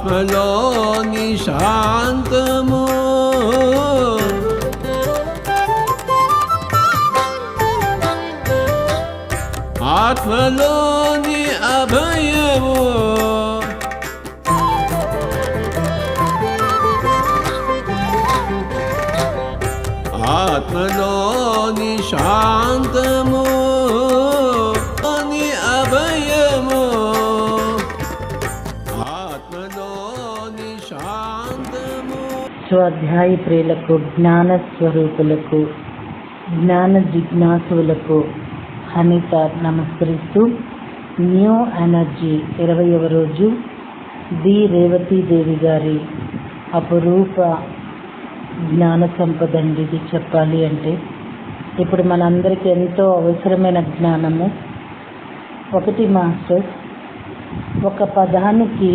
ఆత్మలోని శాంతము ఆత్మలోని అభయము ఆత్మలోని శాంతము అని అభయము ఆత్మలోని శాంతము. స్వాధ్యాయ ప్రియులకు, జ్ఞాన స్వరూపులకు, జ్ఞాన జిజ్ఞాసులకు అనిత నమస్కరిస్తూ, న్యూ ఎనర్జీ 20వ రోజు ది రేవతీదేవి గారి అపురూప జ్ఞాన సంపద అండి. ఇది చెప్పాలి అంటే ఇప్పుడు మనందరికీ ఎంతో అవసరమైన జ్ఞానము. ఒకటి మాస్టర్స్, ఒక పదానికి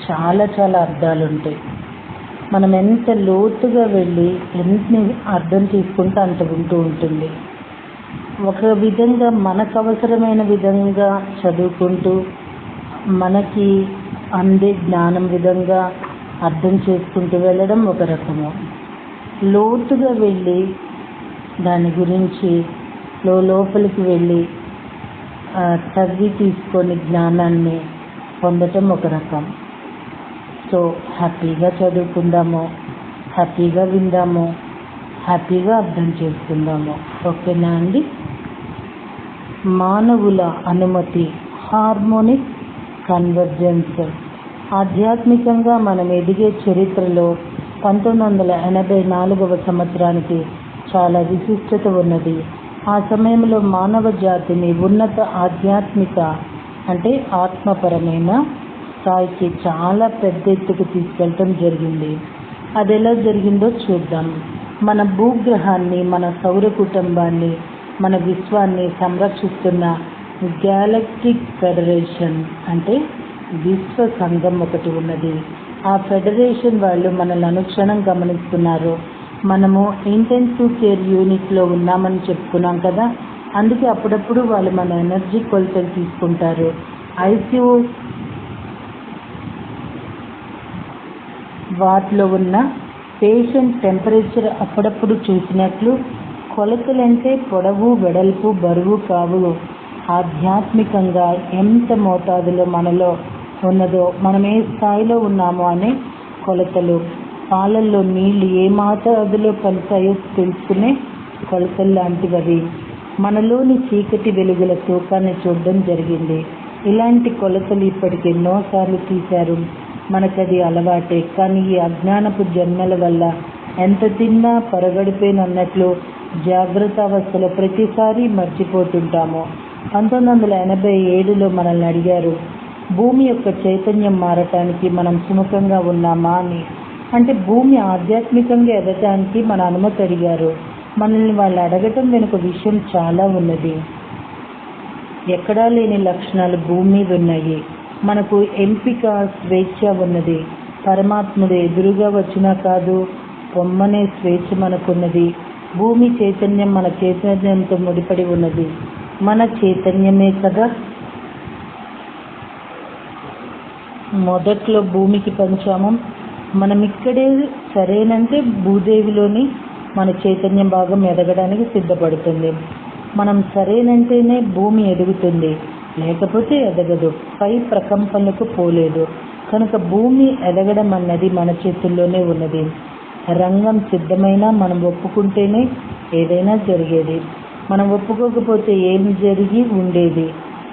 చాలా చాలా అర్థాలు ఉంటాయి. మనం ఎంత లోతుగా వెళ్ళి ఎన్ని అర్థం తీసుకుంటే అంత ఉంటూ ఉంటుంది. ఒక విధంగా మనకు అవసరమైన విధంగా చదువుకుంటూ మనకి అందే జ్ఞానం విధంగా అర్థం చేసుకుంటూ వెళ్ళడం ఒక రకము. లోతుగా వెళ్ళి దాని గురించి లోపలికి వెళ్ళి చదివి తీసుకొని జ్ఞానాన్ని పొందటం ఒక రకం. సో హ్యాపీగా చదువుకుందాము, హ్యాపీగా విందాము, హ్యాపీగా అర్థం చేసుకుందాము. ఓకేనా అండి? మానవుల అనుమతి, హార్మోనిక్ కన్వర్జెన్స్. ఆధ్యాత్మికంగా మనం ఎదిగే చరిత్రలో 1984వ సంవత్సరానికి చాలా విశిష్టత ఉన్నది. ఆ సమయంలో మానవ జాతిని ఉన్నత ఆధ్యాత్మిక అంటే ఆత్మపరమైన స్థాయికి చాలా పెద్ద ఎత్తుకు తీసుకెళ్ళటం జరిగింది. అది ఎలా జరిగిందో చూద్దాం. మన భూగ్రహాన్ని, మన సౌర కుటుంబాన్ని, మన విశ్వాన్ని సంరక్షిస్తున్న గ్యాలక్టిక్ ఫెడరేషన్ అంటే విశ్వ సంఘం ఒకటి ఉన్నది. ఆ ఫెడరేషన్ వాళ్ళు మనల్ని అనుక్షణం గమనిస్తున్నారు. మనము ఇంటెన్సివ్ కేర్ యూనిట్లో ఉన్నామని చెప్పుకున్నాం కదా, అందుకే అప్పుడప్పుడు వాళ్ళు మన ఎనర్జీ కొలతలు తీసుకుంటారు. ఐసీయూ వాటిలో ఉన్న పేషెంట్ టెంపరేచర్ అప్పుడప్పుడు చూసినట్లు కొలతలంటే పొడవు, వెడల్పు, బరువు కావు. ఆధ్యాత్మికంగా ఎంత మోతాదులో మనలో ఉన్నదో, మనం ఏ స్థాయిలో ఉన్నామో అనే కొలతలు. పాలల్లో నీళ్లు ఏ మోతాదులో కలిసాయో తెలుసుకునే కొలతలు లాంటివి. మనలోని చీకటి వెలుగుల తూకాన్ని చూడడం జరిగింది. ఇలాంటి కొలతలు ఇప్పటికి ఎన్నోసార్లు తీశారు. మనకది అలవాటే. కానీ ఈ అజ్ఞానపు జన్మల వల్ల ఎంత తిన్నా పరగడిపోయినన్నట్లు జాగ్రత్త అవస్థలో ప్రతిసారి మర్చిపోతుంటాము. 1987లో మనల్ని అడిగారు, భూమి యొక్క చైతన్యం మారటానికి మనం సుముఖంగా ఉన్నామా అని. అంటే భూమి ఆధ్యాత్మికంగా ఎదగటానికి మన అనుమతి అడిగారు. మనల్ని వాళ్ళు అడగటం వెనుక విషయం చాలా ఉన్నది. ఎక్కడా లేని లక్షణాలు భూమి మీద ఉన్నాయి. మనకు ఎంపిక, స్వేచ్ఛ ఉన్నది. పరమాత్ముడు ఎదురుగా వచ్చినా కాదు, పొమ్మనే స్వేచ్ఛ మనకున్నది. భూమి చైతన్యం మన చైతన్యంతో ముడిపడి ఉన్నది. మన చైతన్యమే కదా మొదట్లో భూమికి పంచామం. మనం ఇక్కడే సరేనంటే భూదేవిలోని మన చైతన్యం భాగం ఎదగడానికి సిద్ధపడుతుంది. మనం సరేనంటేనే భూమి ఎదుగుతుంది, లేకపోతే ఎదగదు, పై ప్రకంపనలకు పోలేదు. కనుక భూమి ఎదగడం అన్నది మన చేతుల్లోనే ఉన్నది. రంగం సిద్ధమైనా మనం ఒప్పుకుంటేనే ఏదైనా జరిగేది. మనం ఒప్పుకోకపోతే ఏం జరిగి ఉండేది.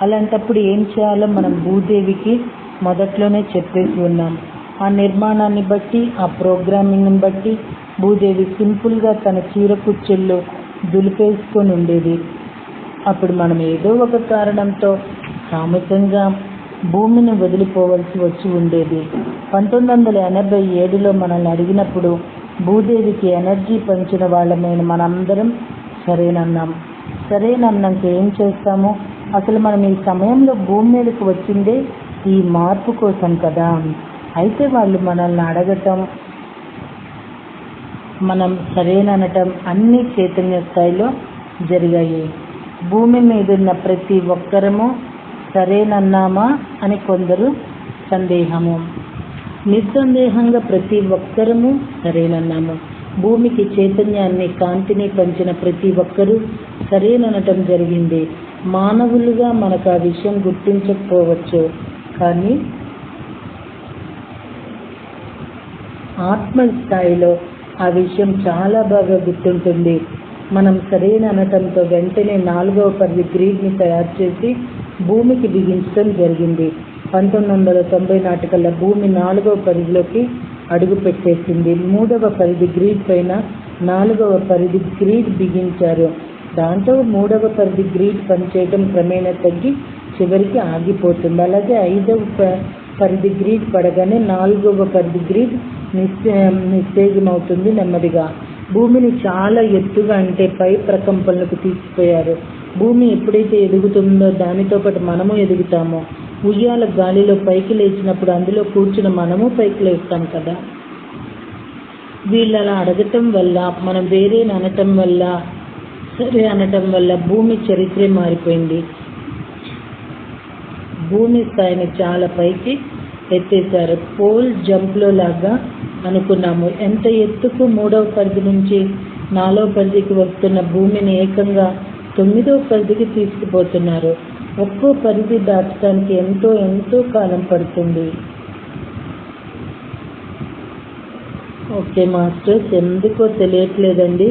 అలాంటప్పుడు ఏం చేయాలో మనం భూదేవికి మొదట్లోనే చెప్పేసి ఉన్నాం. ఆ నిర్మాణాన్ని బట్టి, ఆ ప్రోగ్రామింగ్ని బట్టి భూదేవి సింపుల్గా తన చీర కుచ్చెల్లో దులిపేసుకొని ఉండేది. అప్పుడు మనం ఏదో ఒక కారణంతో సామూహికంగా భూమిని వదిలిపోవలసి వచ్చి ఉండేది. 1987లో మనల్ని అడిగినప్పుడు భూదేవికి ఎనర్జీ పంచిన వాళ్ళమైన మనందరం సరేనన్నాం. సరేనన్నాక ఏం చేస్తాము? అసలు మనం ఈ సమయంలో భూమి మీదకి వచ్చిందే ఈ మార్పు కోసం కదా. అయితే వాళ్ళు మనల్ని అడగటం, మనం సరేననటం అన్ని చైతన్య స్థాయిలో జరిగాయి. భూమి మీద ఉన్న ప్రతి ఒక్కరము సరేనన్నామా అని కొందరు సందేహము. నిస్సందేహంగా ప్రతి ఒక్కరము సరేనన్నాము. భూమికి చైతన్యాన్ని, కాంతిని పంచిన ప్రతి ఒక్కరూ సరేననటం జరిగింది. మానవులుగా మనకు ఆ విషయం గుర్తించకపోవచ్చు, కానీ ఆత్మ స్థాయిలో ఆ విషయం చాలా బాగా గుర్తుంటుంది. మనం సరైన అనటంతో వెంటనే 4వ పరిధి గ్రీడ్ని తయారు చేసి భూమికి బిగించడం జరిగింది. 1990 నాటికల్లా భూమి 4వ పరిధిలోకి అడుగు పెట్టేసింది. 3వ పరిధి గ్రీడ్ పైన 4వ పరిధి గ్రీడ్ బిగించారు. దాంతో 3వ పరిధి గ్రీడ్ పనిచేయడం క్రమేణా తగ్గి చివరికి ఆగిపోతుంది. అలాగే 5వ పరిధి గ్రీడ్ పడగానే 4వ పరిధి గ్రీడ్ నిస్తేజమవుతుంది నెమ్మదిగా. భూమిని చాలా ఎత్తుగా, అంటే పై ప్రకంపనలకు తీసుకుపోయారు. భూమి ఎప్పుడైతే ఎదుగుతుందో దానితో పాటు మనము ఎదుగుతామో. ఉయ్యాల గాలిలో పైకి లేచినప్పుడు అందులో కూర్చుని మనము పైకి లేస్తాం కదా. వీళ్ళు అలా అడగటం వల్ల, మనం వేరే అనటం వల్ల, సరే అనటం వల్ల భూమి చరిత్రే మారిపోయింది. భూమి స్థాయిని చాలా పైకి ఎత్తేసారు. పోల్ జంప్లో లాగా అనుకున్నాము. ఎంత ఎత్తుకు 3వ పరిధి నుంచి 4వ పరిధికి వస్తున్న భూమిని ఏకంగా 9వ పరిధికి తీసుకుపోతున్నారు. ఒక్కో పరిధి దాటడానికి ఎంతో ఎంతో కాలం పడుతుంది. ఓకే మాస్టర్స్, ఎందుకో తెలియట్లేదండి.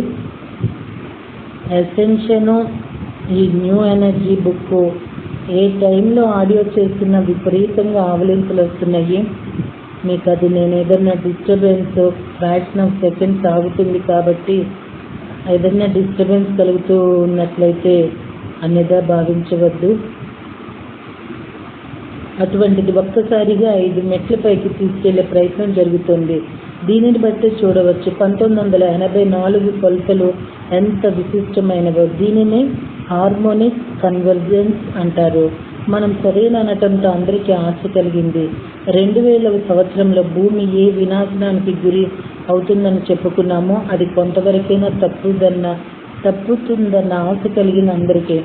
అసెన్షను, ఈ న్యూ ఎనర్జీ బుక్ ఏ టైంలో ఆడియో చేస్తున్నా విపరీతంగా ఆవలింపులు వస్తున్నాయి. మీకు అది నేను ఏదైనా డిస్టర్బెన్స్ ఫ్రాక్షన్ ఆఫ్ సెకండ్స్ ఆగుతుంది కాబట్టి ఏదైనా డిస్టర్బెన్స్ కలుగుతూ ఉన్నట్లయితే అన్నిదా భావించవద్దు. అటువంటిది ఒక్కసారిగా 5 మెట్ల పైకి తీసుకెళ్లే ప్రయత్నం జరుగుతుంది. దీనిని బట్టి చూడవచ్చు 1984 కొలతలు ఎంత విశిష్టమైనవో. దీనినే హార్మోనిక్ కన్వర్జెన్స్ అంటారు. మనం సరైన అనటంతో అందరికీ ఆశ కలిగింది. 2000వ సంవత్సరంలో భూమి ఏ వినాశనానికి గురి అవుతుందని చెప్పుకున్నామో అది కొంతవరకైనా తప్పుతుందన్న ఆశ కలిగిన అందరికీ.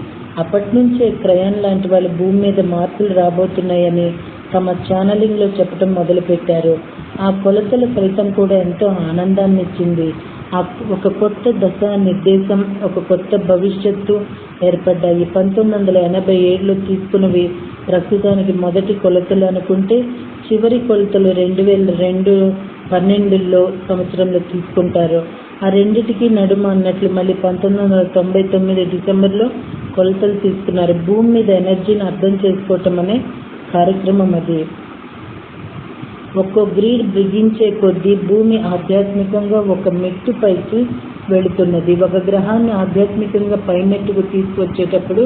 అప్పటి నుంచే క్రయాన్ లాంటి వాళ్ళు భూమి మీద మార్పులు రాబోతున్నాయని తమ ఛానలింగ్లో చెప్పడం మొదలుపెట్టారు. ఆ కొలతల ఫలితం కూడా ఎంతో ఆనందాన్ని ఇచ్చింది. ఒక కొత్త దశ నిర్దేశం, ఒక కొత్త భవిష్యత్తు ఏర్పడ్డాయి. 1987లో తీసుకున్నవి ప్రస్తుతానికి మొదటి కొలతలు అనుకుంటే, చివరి కొలతలు 2012 సంవత్సరంలో తీసుకుంటారు. ఆ రెండిటికి నడుమ అన్నట్లు మళ్ళీ 1999 డిసెంబర్లో కొలతలు తీసుకున్నారు. భూమి మీద ఎనర్జీని అర్థం చేసుకోవటం అనే కార్యక్రమం అది. ఒక్కో గ్రీడ్ బిగించే కొద్దీ భూమి ఆధ్యాత్మికంగా ఒక మెట్టు పైకి వెళుతున్నది. ఒక గ్రహాన్ని ఆధ్యాత్మికంగా పై మెట్టుకు తీసుకొచ్చేటప్పుడు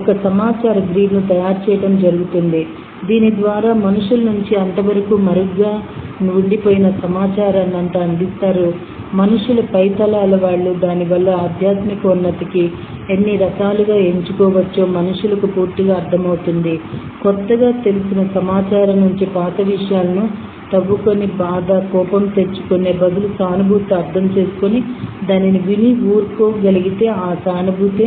ఒక సమాచార గ్రీడ్ను తయారు చేయడం జరుగుతుంది. దీని ద్వారా మనుషుల నుంచి అంతవరకు మరుగ్గా ఉండిపోయిన సమాచారాన్ని అంతా అందిస్తారు. మనుషుల పైతలాల వాళ్ళు దానివల్ల ఆధ్యాత్మిక ఉన్నతికి ఎన్ని రకాలుగా ఎంచుకోవచ్చో మనుషులకు పూర్తిగా అర్థమవుతుంది. కొత్తగా తెలిసిన సమాచారం నుంచి పాత విషయాలను తవ్వుకొని బాధ, కోపం తెచ్చుకునే బదులు సానుభూతి అర్థం చేసుకొని దానిని విని ఊరుకోగలిగితే ఆ సానుభూతి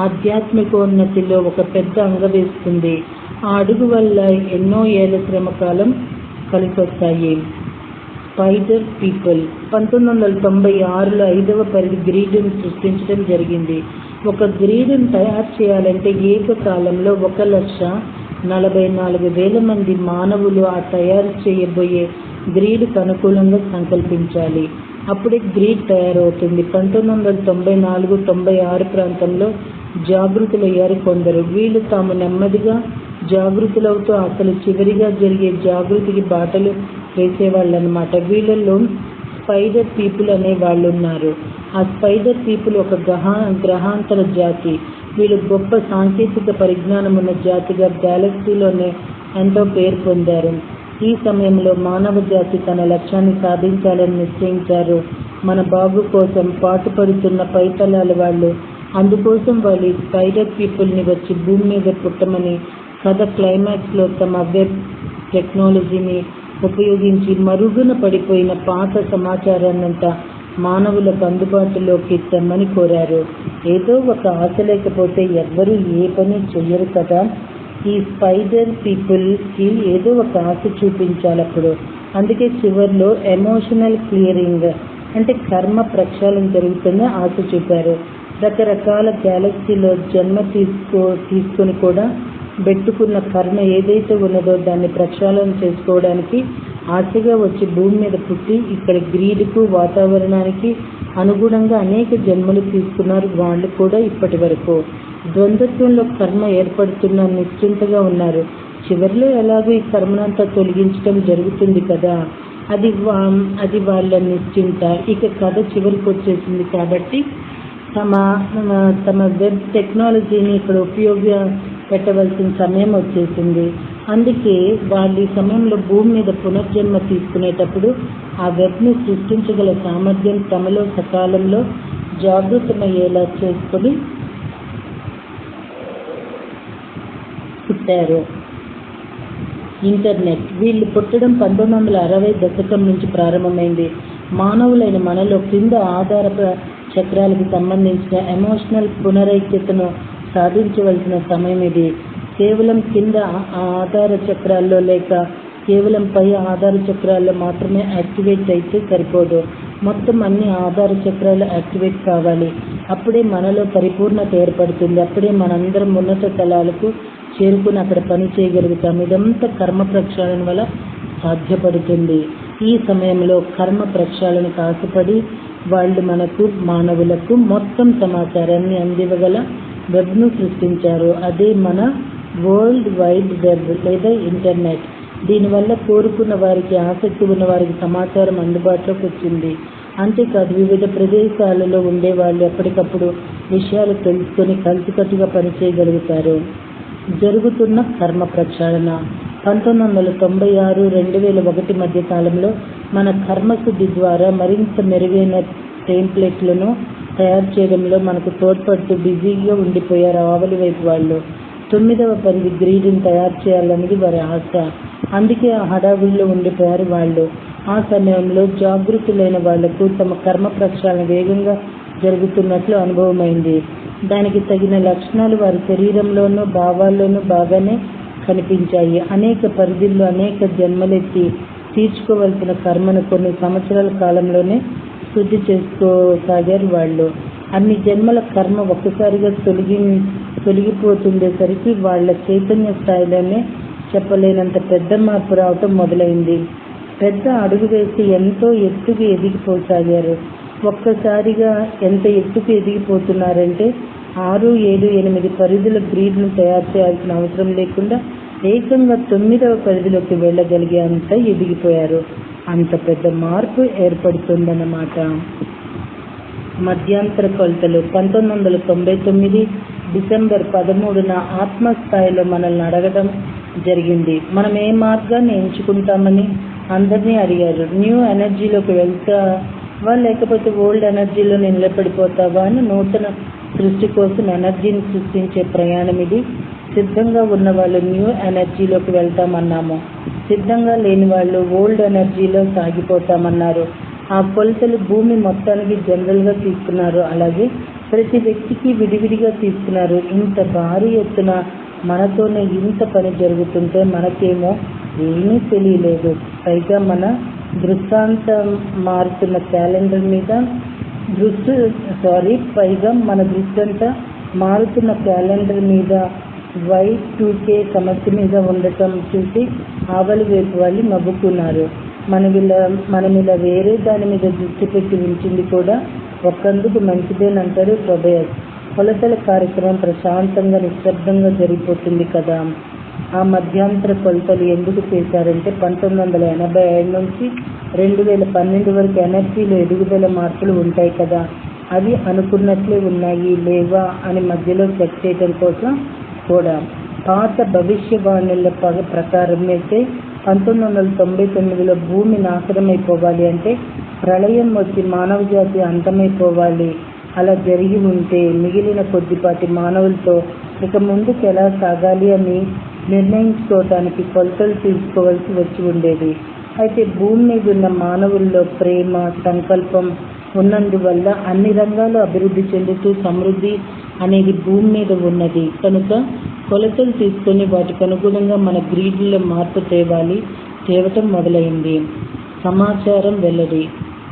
ఆధ్యాత్మికోన్నతిలో ఒక పెద్ద అంగవేస్తుంది. ఆ అడుగు వల్ల ఎన్నో ఏళ్ల శ్రమకాలం కలిసొస్తాయి. స్పైడర్ పీపుల్ 1996లో 5వ పరిధి గ్రీడ్ను సృష్టించడం జరిగింది. ఒక గ్రీడ్ను తయారు చేయాలంటే ఏకకాలంలో 1,44,000 మంది మానవులు ఆ తయారు చేయబోయే గ్రీడ్కు అనుకూలంగా సంకల్పించాలి. అప్పుడే గ్రీడ్ తయారవుతుంది. 1994-96 ప్రాంతంలో జాగృతులయ్యారు కొందరు. వీళ్ళు తాము నెమ్మదిగా జాగృతులవుతూ అసలు చివరిగా జరిగే జాగృతికి బాటలు వేసేవాళ్ళనమాట. వీళ్ళల్లో స్పైడర్ పీపుల్ అనే వాళ్ళు ఉన్నారు. ఆ స్పైడర్ పీపుల్ ఒక గ్రహాంతర జాతి. వీళ్ళు గొప్ప సాంకేతిక పరిజ్ఞానం ఉన్న జాతిగా గ్యాలక్సీలోనే ఎంతో పేరు పొందారు. ఈ సమయంలో మానవ జాతి తన లక్ష్యాన్ని సాధించాలని నిశ్చయించారు. మన బాగు కోసం పాటుపడుతున్న పైతలాల వాళ్ళు. అందుకోసం వాళ్ళు ఈ స్పైడర్ పీపుల్ని వచ్చి భూమి మీద పుట్టమని కథ క్లైమాక్స్లో తమ వెబ్ టెక్నాలజీని ఉపయోగించి మరుగున పడిపోయిన పాత సమాచారాన్నంతా మానవులకు అందుబాటులోకి తెమ్మని కోరారు. ఏదో ఒక ఆశ లేకపోతే ఎవ్వరూ ఏ పని చెయ్యరు కదా. ఈ స్పైడర్ పీపుల్కి ఏదో ఒక ఆశ చూపించాలి అప్పుడు. అందుకే చివరిలో ఎమోషనల్ క్లియరింగ్ అంటే కర్మ ప్రక్షాళన జరుగుతుందని ఆశ చూపారు. రకరకాల గ్యాలక్సీలో జన్మ తీసుకొని కూడా పెట్టుకున్న కర్మ ఏదైతే ఉన్నదో దాన్ని ప్రక్షాళన చేసుకోవడానికి ఆశగా వచ్చి భూమి మీద పుట్టి ఇక్కడ గ్రీడ్కు వాతావరణానికి అనుగుణంగా అనేక జన్మలు తీసుకున్నారు. వాళ్ళు కూడా ఇప్పటి వరకు ద్వంద్వత్వంలో కర్మ ఏర్పడుతున్న నిశ్చింతగా ఉన్నారు. చివరిలో ఎలాగో ఈ కర్మనంతా తొలగించడం జరుగుతుంది కదా, అది వాళ్ళ నిశ్చింత. ఇక కథ చివరికి వచ్చేసింది కాబట్టి తమ వెబ్ టెక్నాలజీని ఇక్కడ పెట్టవలసిన సమయం వచ్చేసింది. అందుకే వాళ్ళు ఈ సమయంలో భూమి మీద పునర్జన్మ తీసుకునేటప్పుడు ఆ వెబ్ని సృష్టించగల సామర్థ్యం తమలో సకాలంలో జాగృతమయ్యేలా చేసుకొని పుట్టారు. ఇంటర్నెట్ వీళ్ళు పుట్టడం 1960 దశకం నుంచి ప్రారంభమైంది. మానవులైన మనలో కింద ఆధార చక్రాలకు సంబంధించిన ఎమోషనల్ పునరైక్యతను సాధించవలసిన సమయం ఇది. కేవలం కింద ఆధార చక్రాల్లో లేక కేవలం పై ఆధార చక్రాల్లో మాత్రమే యాక్టివేట్ అయితే సరిపోదు. మొత్తం అన్ని ఆధార చక్రాలు యాక్టివేట్ కావాలి. అప్పుడే మనలో పరిపూర్ణత ఏర్పడుతుంది. అప్పుడే మనందరం ఉన్నత తలాలకు చేరుకుని అక్కడ పని చేయగలుగుతాం. ఇదంతా కర్మ ప్రక్షాళన వల్ల సాధ్యపడుతుంది. ఈ సమయంలో కర్మ ప్రక్షాళనకు ఆశపడి వాళ్ళు మానవులకు మొత్తం సమాచారాన్ని అందివ్వగల వెబ్ను సృష్టించారు. అదే మన వరల్డ్ వైడ్ వెబ్ లేదా ఇంటర్నెట్. దీనివల్ల కోరుకున్న వారికి, ఆసక్తి ఉన్న వారికి సమాచారం అందుబాటులోకి వచ్చింది. అంతేకాదు వివిధ ప్రదేశాలలో ఉండే వాళ్ళు ఎప్పటికప్పుడు విషయాలు తెలుసుకొని కలిసికట్టుగా పనిచేయగలుగుతారు. జరుగుతున్న కర్మ ప్రక్షాళన 1996-2001 మధ్య కాలంలో మన కర్మశుద్ధి ద్వారా మరింత మెరుగైన టెంప్లెట్లను తయారు చేయడంలో మనకు తోడ్పడుతూ బిజీగా ఉండిపోయారు ఆవలి వైపు వాళ్ళు. 9వ పరిధి గ్రీడ్ని తయారు చేయాలనేది వారి ఆశ. అందుకే ఆ హడావిడిలో ఉండిపోయారు వాళ్ళు. ఆ సమయంలో జాగృతులైన వాళ్లకు తమ కర్మ ప్రక్షాళన వేగంగా జరుగుతున్నట్లు అనుభవమైంది. దానికి తగిన లక్షణాలు వారి శరీరంలోనూ భావాల్లోనూ బాగానే కనిపించాయి. అనేక పరిధుల్లో అనేక జన్మలెత్తి తీర్చుకోవలసిన కర్మను కొన్ని సంవత్సరాల కాలంలోనే శుద్ధి చేసుకోసాగారు వాళ్ళు. అన్ని జన్మల కర్మ ఒక్కసారిగా తొలగిపోతుండేసరికి వాళ్ళ చైతన్య స్థాయిలోనే చెప్పలేనంత పెద్ద మార్పు రావటం మొదలైంది. పెద్ద అడుగు వేసి ఎంతో ఎత్తుకు ఎదిగిపోసాగారు. ఒక్కసారిగా ఎంత ఎత్తుకు ఎదిగిపోతున్నారంటే 6, 7, 8 పరిధుల గ్రీడ్ను తయారు చేయాల్సిన అవసరం లేకుండా ఏకంగా 9వ పరిధిలోకి వెళ్ళగలిగే అంత ఎదిగిపోయారు. అంత పెద్ద మార్పు ఏర్పడుతుందన్నమాట. మధ్యాంతర కొలతలు 1999 డిసెంబర్ 13న ఆత్మస్థాయిలో మనల్ని అడగడం జరిగింది. మనం ఏ మార్గాన్ని ఎంచుకుంటామని అందరినీ అడిగారు. న్యూ ఎనర్జీలోకి వెళ్తావా లేకపోతే ఓల్డ్ ఎనర్జీలో నిలబడిపోతావా అని నూతన సృష్టి కోసం ఎనర్జీని సృష్టించే ప్రయాణం ఇది. సిద్ధంగా ఉన్న వాళ్ళు న్యూ ఎనర్జీలోకి వెళ్తామన్నాము. సిద్ధంగా లేని వాళ్ళు ఓల్డ్ ఎనర్జీలో సాగిపోతామన్నారు. ఆ కొలతలు భూమి మొత్తానికి జనరల్గా తీసుకున్నారు. అలాగే ప్రతి వ్యక్తికి విడివిడిగా తీసుకున్నారు. ఇంత భారీ ఎత్తున మనతోనే ఇంత పని జరుగుతుంటే మనకేమో ఏమీ తెలియలేదు. పైగా మన దృష్టాంతం మారుతున్న క్యాలెండర్ మీద పైగా మన దృష్టి అంతా మారుతున్న క్యాలెండర్ మీద Y2K సమస్య మీద ఉండటం చూసి ఆవలి వైపు వాళ్ళు నవ్వుకున్నారు. మనం ఇలా వేరే దాని మీద దృష్టి పెట్టి ఉంచింది కూడా ఒకందుకు మంచిదేనంటారు టొబియాస్. కొలతల కార్యక్రమం ప్రశాంతంగా నిశ్శబ్దంగా జరిగిపోతుంది కదా. ఆ మధ్యాంతర కొలతలు ఎందుకు చేశారంటే 1985 నుంచి 2012 వరకు ఎనర్జీలో ఎదుగుదల మార్పులు ఉంటాయి కదా, అవి అనుకున్నట్లే ఉన్నాయి లేవా అని మధ్యలో చెక్ చేయడం కోసం కూడా. పాత భవిష్యవాణుల ప్రకారం అయితే 1999లో భూమి నాశనమైపోవాలి అంటే ప్రళయం వచ్చి మానవ జాతి అంతమైపోవాలి. అలా జరిగి ఉంటే మిగిలిన కొద్దిపాటి మానవులతో ఇక ముందుకు ఎలా సాగాలి అని నిర్ణయించుకోవటానికి కొలతలు తీసుకోవాల్సి వచ్చి ఉండేది. అయితే భూమి మీద ఉన్న మానవుల్లో ప్రేమ, సంకల్పం ఉన్నందువల్ల అన్ని రంగాలు అభివృద్ధి చెందుతూ సమృద్ధి అనేది భూమి మీద ఉన్నది. కనుక కొలతలు తీసుకొని వాటికి అనుగుణంగా మన గ్రీడ్లో మార్పు తేవటం మొదలైంది. సమాచారం వెల్లడి,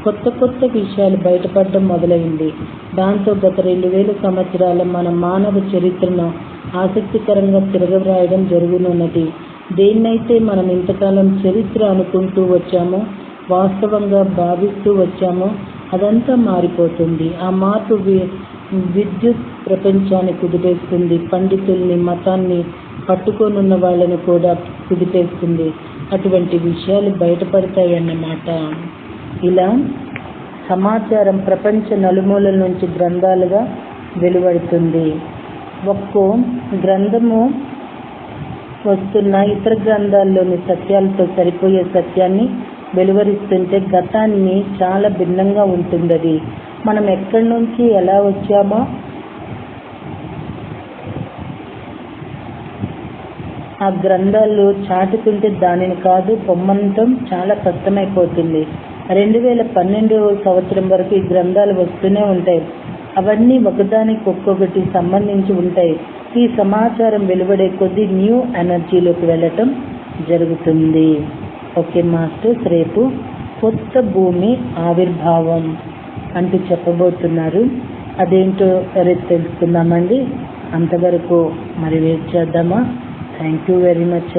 కొత్త విషయాలు బయటపడడం మొదలైంది. దాంతో గత 2000 సంవత్సరాల మన మానవ చరిత్రను ఆసక్తికరంగా తిరగరాయడం జరుగునున్నది. దేన్నైతే మనం ఇంతకాలం చరిత్ర అనుకుంటూ వచ్చామో, వాస్తవంగా భావిస్తూ వచ్చామో అదంతా మారిపోతుంది. ఆ మార్పు విద్యుత్ ప్రపంచాన్ని కుదిపేస్తుంది. పండితుల్ని, మతాన్ని పట్టుకోనున్న వాళ్ళని కూడా కుదిపేస్తుంది. అటువంటి విషయాలు బయటపడతాయన్నమాట. ఇలా సమాచారం ప్రపంచ నలుమూలల నుంచి గ్రంథాలుగా వెలువడుతుంది. ఒక్కో గ్రంథము వస్తున్న ఇతర గ్రంథాల్లోని సత్యాలతో సరిపోయే సత్యాన్ని వెలువరిస్తుంటే గతాన్ని చాలా భిన్నంగా ఉంటుంది. మనం ఎక్కడి నుంచి ఎలా వచ్చామో ఆ గ్రంథాలు చాటుకుంటే దానిని కాదు పొమ్మంతం చాలా కష్టమైపోతుంది. 2012 సంవత్సరం వరకు ఈ గ్రంథాలు వస్తూనే ఉంటాయి. అవన్నీ ఒకదానికొక్కొక్కటి సంబంధించి ఉంటాయి. ఈ సమాచారం వెలువడే కొద్దీ న్యూ ఎనర్జీలోకి వెళ్ళటం జరుగుతుంది. ఓకే మాస్టర్స్, రేపు కొత్త భూమి ఆవిర్భావం అంటూ చెప్పబోతున్నారు. అదేంటో రేపు తెలుసుకుందామండి. అంతవరకు మరి వెయిట్ చేద్దామా? Thank you very much.